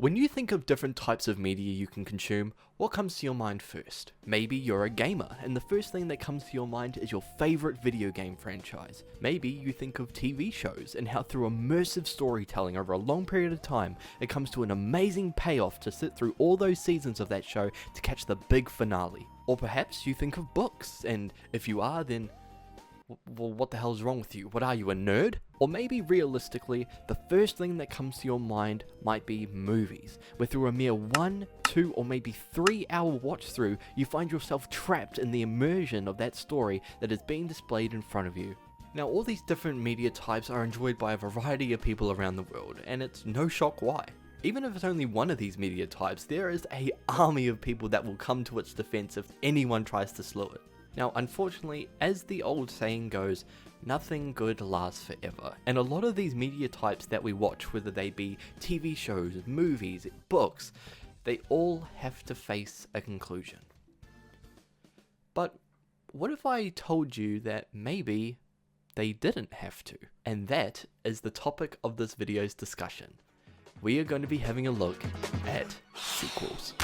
When you think of different types of media you can consume, what comes to your mind first? Maybe you're a gamer, and the first thing that comes to your mind is your favorite video game franchise. Maybe you think of TV shows and how through immersive storytelling over a long period of time, it comes to an amazing payoff to sit through all those seasons of that show to catch the big finale. Or perhaps you think of books, and if you are, then well, what the hell is wrong with you? What are you, a nerd? Or maybe realistically, the first thing that comes to your mind might be movies, where through a mere 1, 2, or maybe 3 hour watch through, you find yourself trapped in the immersion of that story that is being displayed in front of you. Now, all these different media types are enjoyed by a variety of people around the world, and it's no shock why. Even if it's only one of these media types, there is an army of people that will come to its defense if anyone tries to slow it. Now, unfortunately, as the old saying goes, nothing good lasts forever, and a lot of these media types that we watch, whether they be TV shows, movies, books, they all have to face a conclusion. But what if I told you that maybe they didn't have to? And that is the topic of this video's discussion. We are going to be having a look at sequels.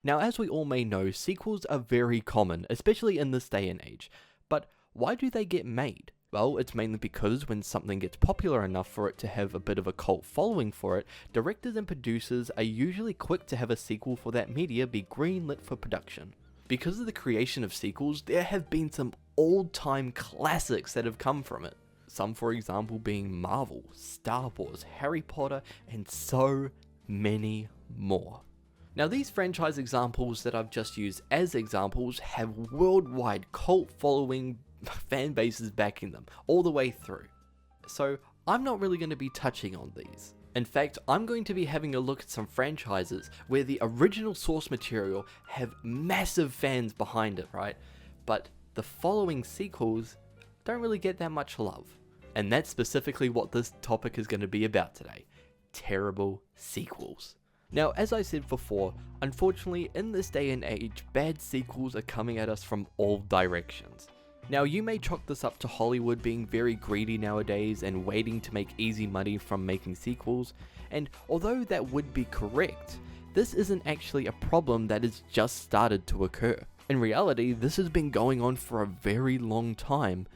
Now, as we all may know, sequels are very common, especially in this day and age. But why do they get made? Well, it's mainly because when something gets popular enough for it to have a bit of a cult following for it, directors and producers are usually quick to have a sequel for that media be greenlit for production. Because of the creation of sequels, there have been some old-time classics that have come from it. Some, for example, being Marvel, Star Wars, Harry Potter, and so many more. Now, these franchise examples that I've just used as examples have worldwide cult following fan bases backing them all the way through. So I'm not really going to be touching on these. In fact, I'm going to be having a look at some franchises where the original source material have massive fans behind it, right? But the following sequels don't really get that much love. And that's specifically what this topic is going to be about today. Terrible sequels. Now, as I said before, unfortunately in this day and age, bad sequels are coming at us from all directions. Now, you may chalk this up to Hollywood being very greedy nowadays and waiting to make easy money from making sequels, and although that would be correct, this isn't actually a problem that has just started to occur. In reality, this has been going on for a very long time,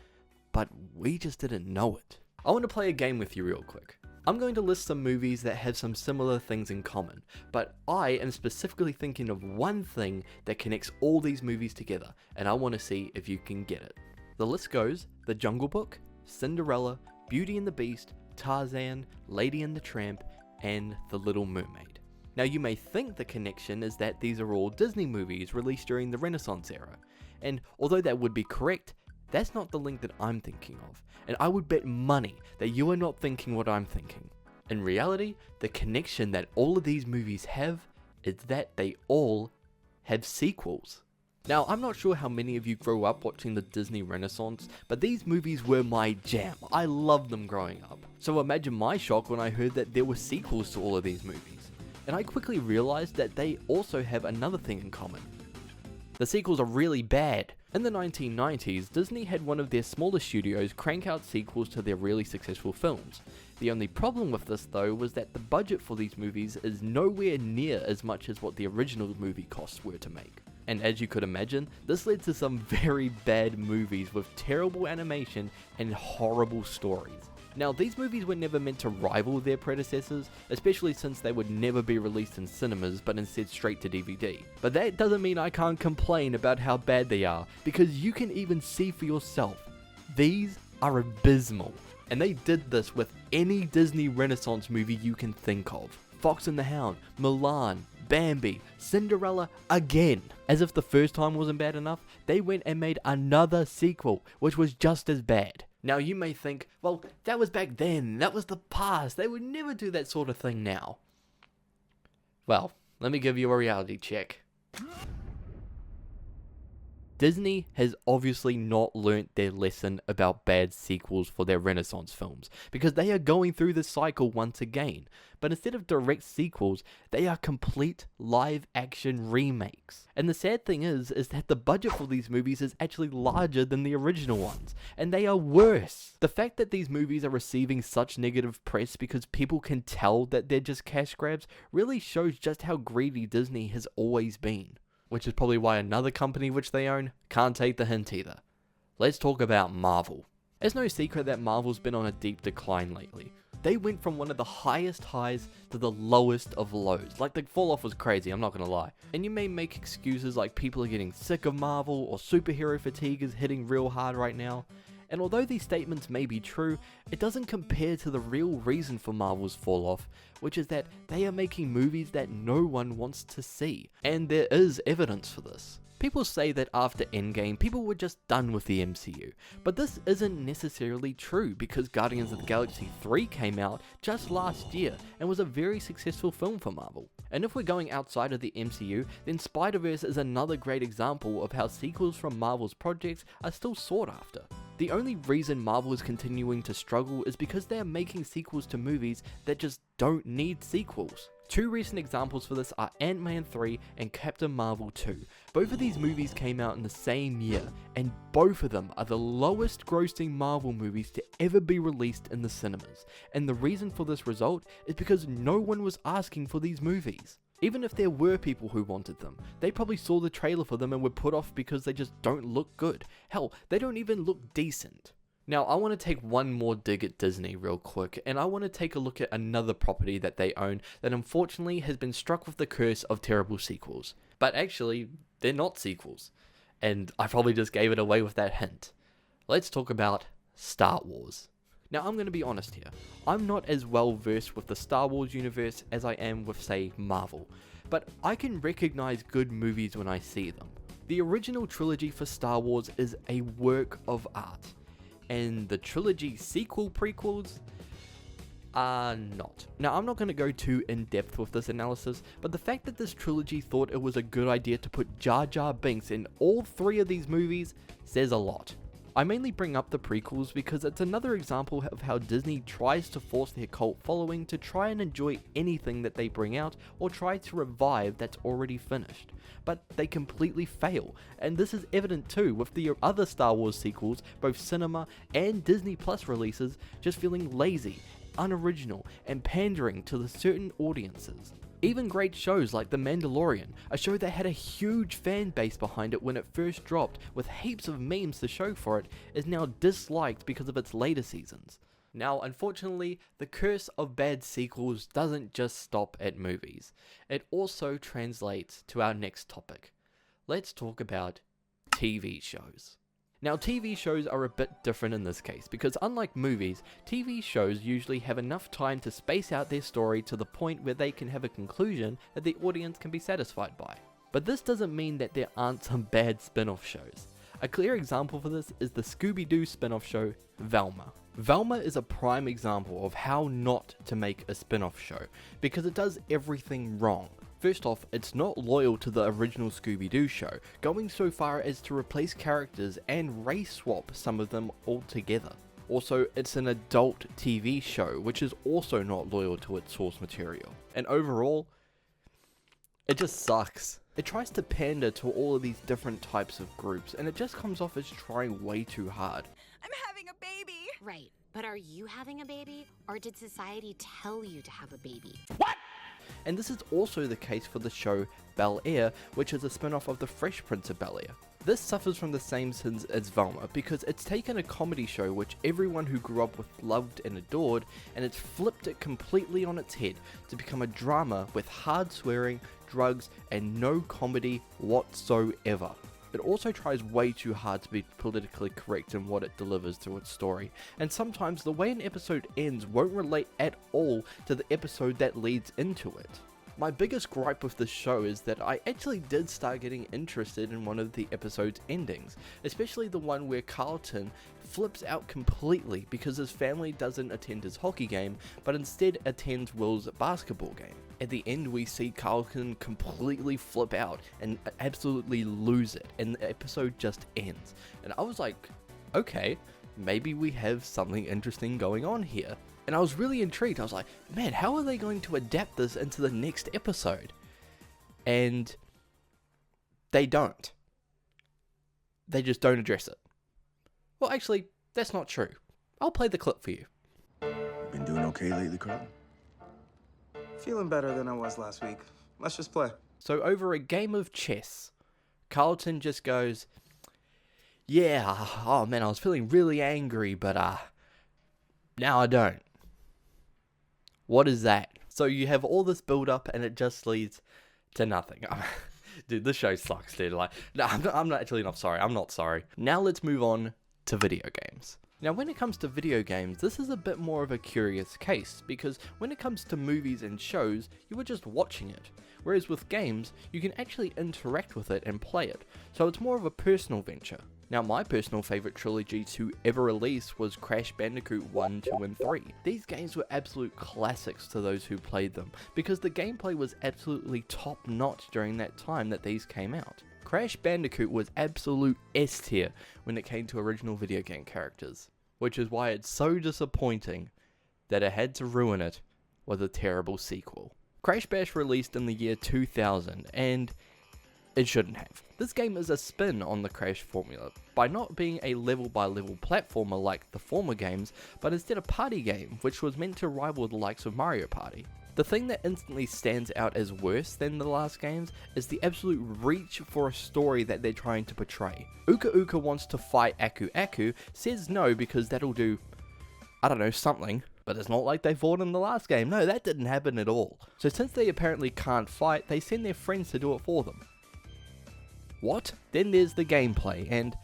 but we just didn't know it. I want to play a game with you real quick. I'm going to list some movies that have some similar things in common, but I am specifically thinking of one thing that connects all these movies together, and I want to see if you can get it. The list goes: The Jungle Book, Cinderella, Beauty and the Beast, Tarzan, Lady and the Tramp, and The Little Mermaid. Now, you may think the connection is that these are all Disney movies released during the Renaissance era, and although that would be correct, that's not the link that I'm thinking of, and I would bet money that you are not thinking what I'm thinking. In reality, the connection that all of these movies have is that they all have sequels. Now, I'm not sure how many of you grew up watching the Disney Renaissance, but these movies were my jam. I loved them growing up. So imagine my shock when I heard that there were sequels to all of these movies. And I quickly realized that they also have another thing in common. The sequels are really bad. In the 1990s, Disney had one of their smaller studios crank out sequels to their really successful films. The only problem with this though was that the budget for these movies is nowhere near as much as what the original movie costs were to make. And as you could imagine, this led to some very bad movies with terrible animation and horrible stories. Now, these movies were never meant to rival their predecessors, especially since they would never be released in cinemas but instead straight to DVD. But that doesn't mean I can't complain about how bad they are, because you can even see for yourself. These are abysmal. And they did this with any Disney Renaissance movie you can think of. Fox and the Hound, Mulan, Bambi, Cinderella again. As if the first time wasn't bad enough, they went and made another sequel, which was just as bad. Now, you may think, well, that was back then, that was the past, they would never do that sort of thing now. Well, let me give you a reality check. Disney has obviously not learnt their lesson about bad sequels for their Renaissance films, because they are going through this cycle once again. But instead of direct sequels, they are complete live-action remakes. And the sad thing is that the budget for these movies is actually larger than the original ones, and they are worse. The fact that these movies are receiving such negative press because people can tell that they're just cash grabs really shows just how greedy Disney has always been. Which is probably why another company which they own can't take the hint either. Let's talk about Marvel. It's no secret that Marvel's been on a deep decline lately. They went from one of the highest highs to the lowest of lows. Like, the fall off was crazy, I'm not gonna lie. And you may make excuses like people are getting sick of Marvel or superhero fatigue is hitting real hard right now. And although these statements may be true, it doesn't compare to the real reason for Marvel's fall off, which is that they are making movies that no one wants to see. And there is evidence for this. People say that after Endgame, people were just done with the MCU, but this isn't necessarily true because Guardians of the Galaxy 3 came out just last year and was a very successful film for Marvel. And if we're going outside of the MCU, then Spider-Verse is another great example of how sequels from Marvel's projects are still sought after. The only reason Marvel is continuing to struggle is because they are making sequels to movies that just don't need sequels. Two recent examples for this are Ant-Man 3 and Captain Marvel 2. Both of these movies came out in the same year, and both of them are the lowest grossing Marvel movies to ever be released in the cinemas. And the reason for this result is because no one was asking for these movies. Even if there were people who wanted them, they probably saw the trailer for them and were put off because they just don't look good. Hell, they don't even look decent. Now, I want to take one more dig at Disney real quick, and I want to take a look at another property that they own that unfortunately has been struck with the curse of terrible sequels. But actually, they're not sequels, and I probably just gave it away with that hint. Let's talk about Star Wars. Now, I'm going to be honest here. I'm not as well versed with the Star Wars universe as I am with, say, Marvel, but I can recognize good movies when I see them. The original trilogy for Star Wars is a work of art, and the trilogy sequel prequels are not. Now, I'm not going to go too in-depth with this analysis, but the fact that this trilogy thought it was a good idea to put Jar Jar Binks in all three of these movies says a lot. I mainly bring up the prequels because it's another example of how Disney tries to force their cult following to try and enjoy anything that they bring out or try to revive that's already finished. But they completely fail, and this is evident too with the other Star Wars sequels, both cinema and Disney Plus releases, just feeling lazy, unoriginal, and pandering to the certain audiences. Even great shows like The Mandalorian, a show that had a huge fan base behind it when it first dropped with heaps of memes to show for it, is now disliked because of its later seasons. Now, unfortunately, the curse of bad sequels doesn't just stop at movies. It also translates to our next topic. Let's talk about TV shows. Now, TV shows are a bit different in this case, because unlike movies, TV shows usually have enough time to space out their story to the point where they can have a conclusion that the audience can be satisfied by. But this doesn't mean that there aren't some bad spin-off shows. A clear example for this is the Scooby-Doo spin-off show, Velma. Velma is a prime example of how not to make a spin-off show, because it does everything wrong. First off, it's not loyal to the original Scooby-Doo show, going so far as to replace characters and race swap some of them altogether. Also, it's an adult TV show, which is also not loyal to its source material. And overall, it just sucks. It tries to pander to all of these different types of groups, and it just comes off as trying way too hard. I'm having a baby! Right, but are you having a baby, or did society tell you to have a baby? What? And this is also the case for the show Bel-Air, which is a spin-off of The Fresh Prince of Bel-Air. This suffers from the same sins as Velma, because it's taken a comedy show which everyone who grew up with loved and adored, and it's flipped it completely on its head to become a drama with hard swearing, drugs, and no comedy whatsoever. It also tries way too hard to be politically correct in what it delivers through its story, and sometimes the way an episode ends won't relate at all to the episode that leads into it. My biggest gripe with this show is that I actually did start getting interested in one of the episode's endings, especially the one where Carlton flips out completely because his family doesn't attend his hockey game, but instead attends Will's basketball game. At the end, we see Carlton completely flip out and absolutely lose it, and the episode just ends. And I was like, okay, maybe we have something interesting going on here. And I was really intrigued. I was like, man, how are they going to adapt this into the next episode? And they don't. They just don't address it. Well, actually, that's not true. I'll play the clip for you. Been doing okay lately, Carlton? Feeling better than I was last week. Let's just play. So over a game of chess, Carlton just goes, yeah, oh man, I was feeling really angry, but now I don't. What is that? So you have all this build up and it just leads to nothing. Dude, this show sucks, dude. Like, no, I'm not sorry. I'm not sorry. Now let's move on to video games. Now, when it comes to video games, this is a bit more of a curious case, because when it comes to movies and shows, you are just watching it. Whereas with games, you can actually interact with it and play it, so it's more of a personal venture. Now, my personal favourite trilogy to ever release was Crash Bandicoot 1, 2 and 3. These games were absolute classics to those who played them, because the gameplay was absolutely top notch during that time that these came out. Crash Bandicoot was absolute S tier when it came to original video game characters, which is why it's so disappointing that it had to ruin it with a terrible sequel. Crash Bash released in the year 2000, and it shouldn't have. This game is a spin on the Crash formula, by not being a level by level platformer like the former games, but instead a party game, which was meant to rival the likes of Mario Party. The thing that instantly stands out as worse than the last games is the absolute reach for a story that they're trying to portray. Uka Uka wants to fight Aku Aku, says no because that'll do, I don't know, something. But it's not like they fought in the last game. No, that didn't happen at all. So since they apparently can't fight, they send their friends to do it for them. What? Then there's the gameplay, and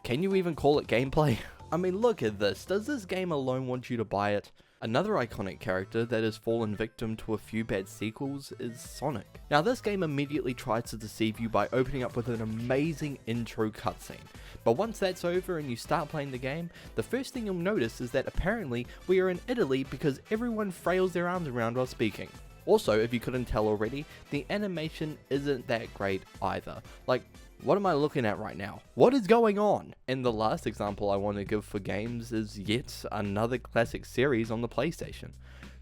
can you even call it gameplay? I mean, look at this. Does this game alone want you to buy it? Another iconic character that has fallen victim to a few bad sequels is Sonic. Now, this game immediately tries to deceive you by opening up with an amazing intro cutscene. But once that's over and you start playing the game, the first thing you'll notice is that apparently we are in Italy because everyone flails their arms around while speaking. Also, if you couldn't tell already, the animation isn't that great either. Like, what am I looking at right now? What is going on? And the last example I want to give for games is yet another classic series on the PlayStation,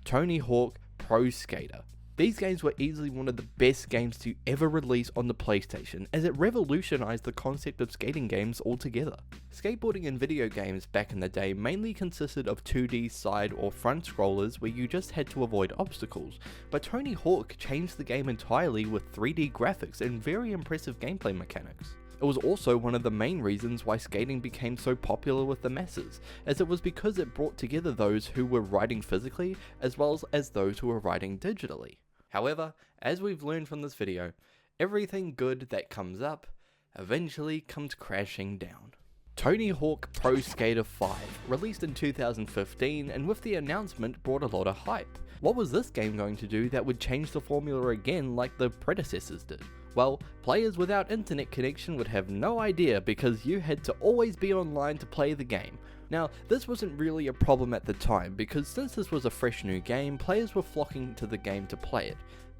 Tony Hawk Pro Skater. These games were easily one of the best games to ever release on the PlayStation, as it revolutionized the concept of skating games altogether. Skateboarding in video games back in the day mainly consisted of 2D side or front scrollers where you just had to avoid obstacles, but Tony Hawk changed the game entirely with 3D graphics and very impressive gameplay mechanics. It was also one of the main reasons why skating became so popular with the masses, as it was because it brought together those who were riding physically as well as those who were riding digitally. However, as we've learned from this video, everything good that comes up eventually comes crashing down. Tony Hawk Pro Skater 5, released in 2015, and with the announcement brought a lot of hype. What was this game going to do that would change the formula again like the predecessors did? Well, players without internet connection would have no idea because you had to always be online to play the game. Now, this wasn't really a problem at the time because since this was a fresh new game, players were flocking to the game to play it.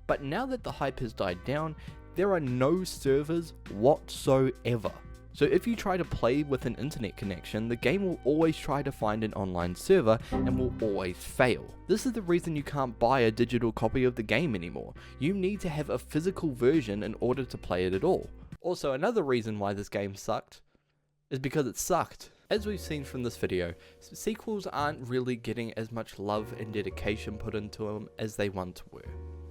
But now that the hype has died down, there are no servers whatsoever. So if you try to play with an internet connection, the game will always try to find an online server and will always fail. This is the reason you can't buy a digital copy of the game anymore. You need to have a physical version in order to play it at all. Also, another reason why this game sucked is because it sucked. As we've seen from this video, sequels aren't really getting as much love and dedication put into them as they once were.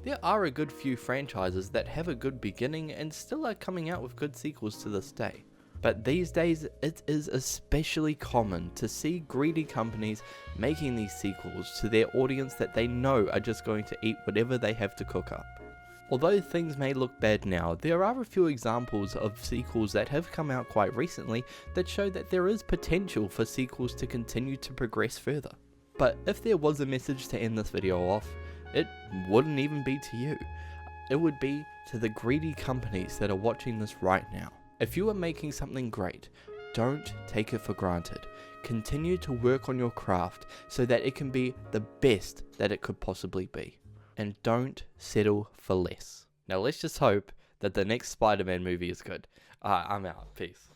There are a good few franchises that have a good beginning and still are coming out with good sequels to this day. But these days, it is especially common to see greedy companies making these sequels to their audience that they know are just going to eat whatever they have to cook up. Although things may look bad now, there are a few examples of sequels that have come out quite recently that show that there is potential for sequels to continue to progress further. But if there was a message to end this video off, it wouldn't even be to you. It would be to the greedy companies that are watching this right now. If you are making something great, don't take it for granted. continue to work on your craft so that it can be the best that it could possibly be. And don't settle for less. Now let's just hope that the next Spider-Man movie is good. I'm out. Peace.